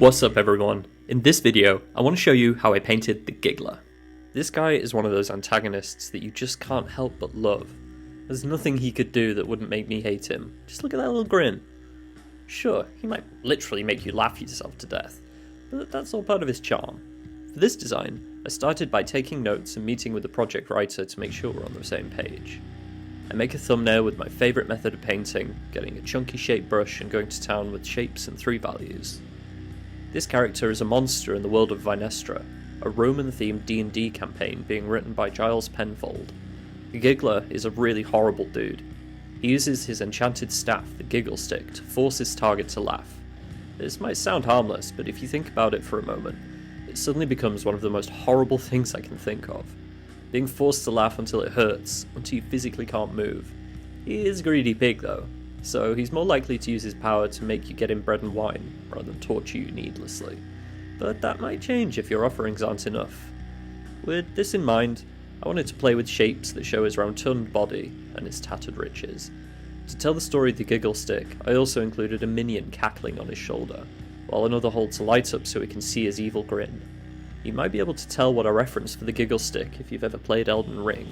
What's up everyone? In this video, I want to show you how I painted the Giggler. This guy is one of those antagonists that you just can't help but love. There's nothing he could do that wouldn't make me hate him. Just look at that little grin. Sure, he might literally make you laugh yourself to death, but that's all part of his charm. For this design, I started by taking notes and meeting with the project writer to make sure we're on the same page. I make a thumbnail with my favourite method of painting, getting a chunky shape brush and going to town with shapes and 3 values. This character is a monster in the world of Vynestra, a Roman-themed D&D campaign being written by Giles Penfold. The Giggler is a really horrible dude. He uses his enchanted staff, the Giggle Stick, to force his target to laugh. This might sound harmless, but if you think about it for a moment, it suddenly becomes one of the most horrible things I can think of. Being forced to laugh until it hurts, until you physically can't move. He is a greedy pig though, so he's more likely to use his power to make you get him bread and wine, rather than torture you needlessly. But that might change if your offerings aren't enough. With this in mind, I wanted to play with shapes that show his round-turned body and his tattered riches. To tell the story of the Giggle Stick, I also included a minion cackling on his shoulder, while another holds a light up so he can see his evil grin. You might be able to tell what I referenced for the Giggle Stick if you've ever played Elden Ring.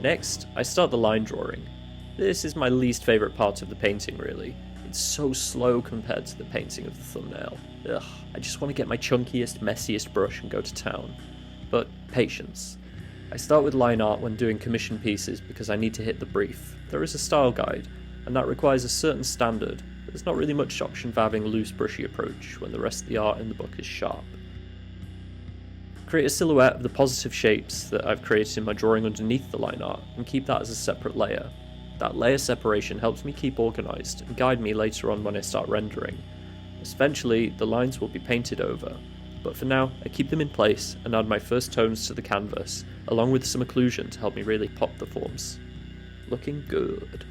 Next, I start the line drawing. This is my least favourite part of the painting really. It's so slow compared to the painting of the thumbnail. Ugh, I just want to get my chunkiest, messiest brush and go to town. But patience. I start with line art when doing commission pieces because I need to hit the brief. There is a style guide, and that requires a certain standard, but there's not really much option for having a loose brushy approach when the rest of the art in the book is sharp. Create a silhouette of the positive shapes that I've created in my drawing underneath the line art, and keep that as a separate layer. That layer separation helps me keep organised and guide me later on when I start rendering. Eventually, the lines will be painted over, but for now, I keep them in place and add my first tones to the canvas, along with some occlusion to help me really pop the forms. Looking good.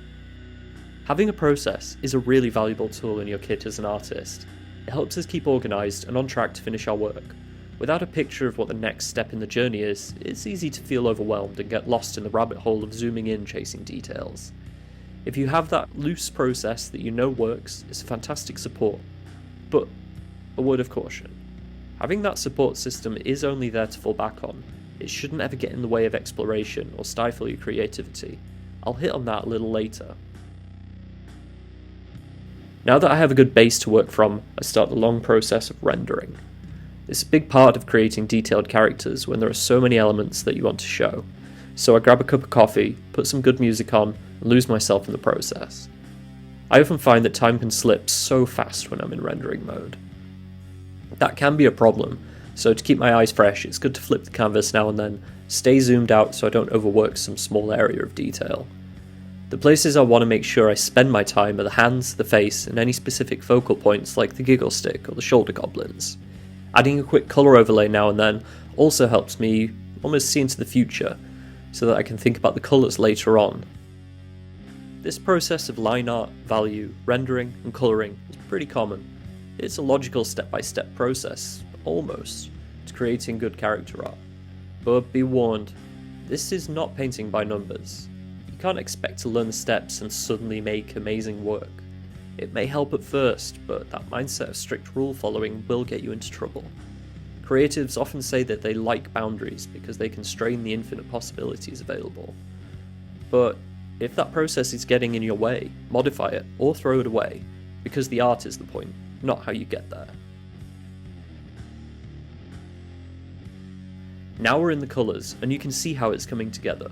Having a process is a really valuable tool in your kit as an artist. It helps us keep organised and on track to finish our work. Without a picture of what the next step in the journey is, it's easy to feel overwhelmed and get lost in the rabbit hole of zooming in chasing details. If you have that loose process that you know works, it's a fantastic support. But, a word of caution. Having that support system is only there to fall back on. It shouldn't ever get in the way of exploration or stifle your creativity. I'll hit on that a little later. Now that I have a good base to work from, I start the long process of rendering. It's a big part of creating detailed characters when there are so many elements that you want to show. So I grab a cup of coffee, put some good music on, and lose myself in the process. I often find that time can slip so fast when I'm in rendering mode. That can be a problem, so to keep my eyes fresh, it's good to flip the canvas now and then, stay zoomed out so I don't overwork some small area of detail. The places I want to make sure I spend my time are the hands, the face, and any specific focal points like the Giggle Stick or the shoulder goblins. Adding a quick colour overlay now and then also helps me almost see into the future, so that I can think about the colours later on. This process of line art, value, rendering, and colouring is pretty common. It's a logical step-by-step process, almost, to creating good character art. But be warned, this is not painting by numbers. You can't expect to learn the steps and suddenly make amazing work. It may help at first, but that mindset of strict rule following will get you into trouble. Creatives often say that they like boundaries because they constrain the infinite possibilities available. But if that process is getting in your way, modify it or throw it away, because the art is the point, not how you get there. Now we're in the colours, and you can see how it's coming together.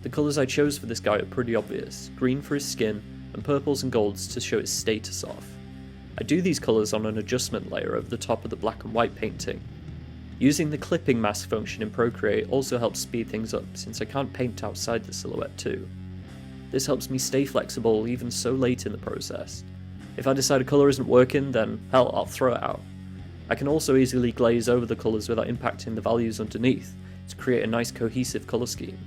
The colours I chose for this guy are pretty obvious, green for his skin, and purples and golds to show his status off. I do these colours on an adjustment layer over the top of the black and white painting. Using the clipping mask function in Procreate also helps speed things up since I can't paint outside the silhouette too. This helps me stay flexible even so late in the process. If I decide a colour isn't working, then hell, I'll throw it out. I can also easily glaze over the colours without impacting the values underneath to create a nice cohesive colour scheme.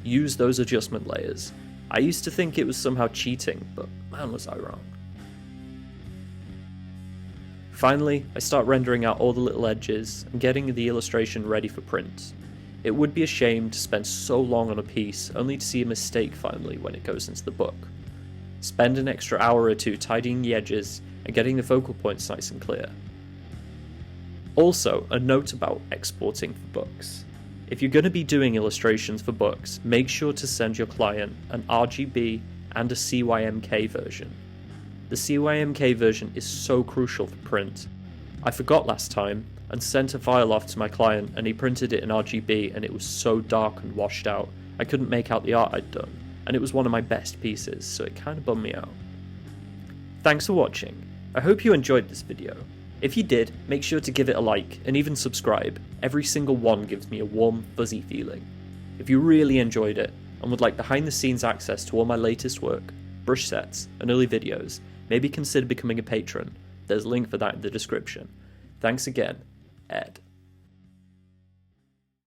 Use those adjustment layers. I used to think it was somehow cheating, but man was I wrong. Finally, I start rendering out all the little edges and getting the illustration ready for print. It would be a shame to spend so long on a piece only to see a mistake finally when it goes into the book. Spend an extra hour or two tidying the edges and getting the focal points nice and clear. Also, a note about exporting for books. If you're going to be doing illustrations for books, make sure to send your client an RGB and a CYMK version. The CYMK version is so crucial for print. I forgot last time and sent a file off to my client, and he printed it in RGB and it was so dark and washed out I couldn't make out the art I'd done, and it was one of my best pieces, so it kinda bummed me out. Thanks for watching. I hope you enjoyed this video. If you did, make sure to give it a like and even subscribe. Every single one gives me a warm, fuzzy feeling. If you really enjoyed it and would like behind the scenes access to all my latest work, brush sets, and early videos, maybe consider becoming a patron. There's a link for that in the description. Thanks again, Ed.